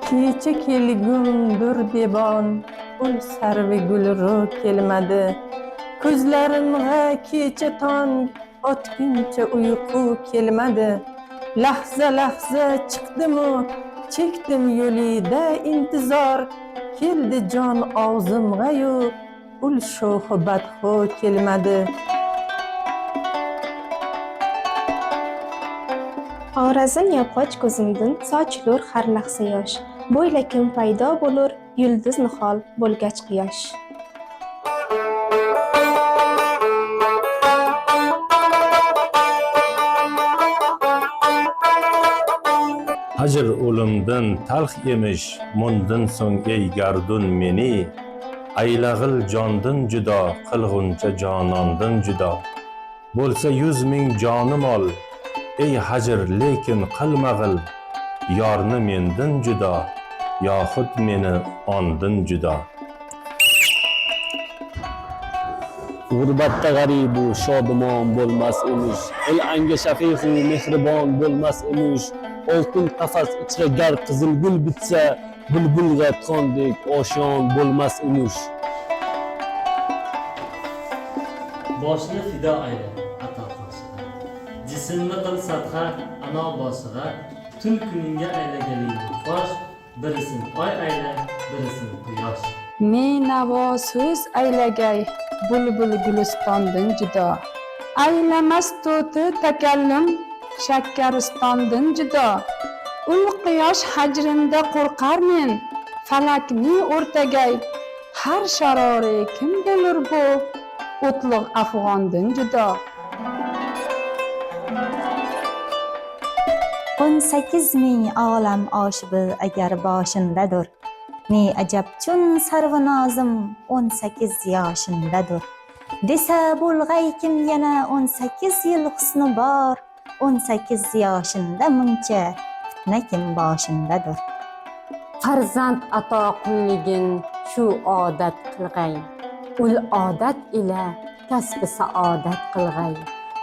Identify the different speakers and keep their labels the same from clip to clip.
Speaker 1: Kecha kelgumdur debon, ul sarvi gulru kelmadi. Ko'zlarimga kecha tong otguncha uyqu kelmadi. Lahza lahza chiqdimu, chekdim yo'lida intizor. Keldi jon og'zimga-yu, ul sho'xi badxu kelmadi.
Speaker 2: Xorazm yopg'och ko'zimdan sochilur har lahza yosh. Bo'ylakim paydo bo'lur, yulduz nihol bo'lgach quyosh.
Speaker 3: Hajr o'limdan talx emish, mundan so'ng ey gardun meni. Aylag'il jondan judo, qilg'uncha jonondan judo. Bo'lsa 100 ming jonim ol, ey hajr lekin qilmag'il. Yorni mendan judo, yoxud meni ondan judo.
Speaker 4: G'urbatda g'aribu shodimon bo'lmas emish, el anga shafiqu mehribon bo'lmas emish. Oltin qafas ichra gar qizil gul bitsa, bulbulga tondek oshyon bo'lmas emish.
Speaker 5: Boshni fido ayla ato qilishga, jismni qil sadqa ano boshiga. Tun kuningga aylagaling qosh, birisin oy ayla, birisin quyosh.
Speaker 6: Ne navo so'z aylagay, bulbul gulistondan judo. Aylamas to'ti takallum, shakkaristondan judo. Ul quyosh hajrinda qo'rqar men, falakni o'rtagay. Har sharori kim bo'lur bu, o'tliq afg'ondan judo.
Speaker 7: 18 ming olam oshibi agar boshindadir. Ne ajabchun sarvinozim 18 yoshindadir. Desa bo'lg'ay kim yana 18 yil husni bor. 18 yoshinda muncha fitna kim boshindadir.
Speaker 8: Farzand ato qilligin shu odat qilg'ay. Ul odat ila kasbi saodat qilg'ay.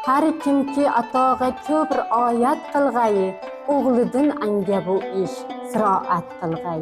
Speaker 8: Har kimki atoga ko'p oyat qilg'ay. O'g'lidan anga bu ish siroat qilg'ay.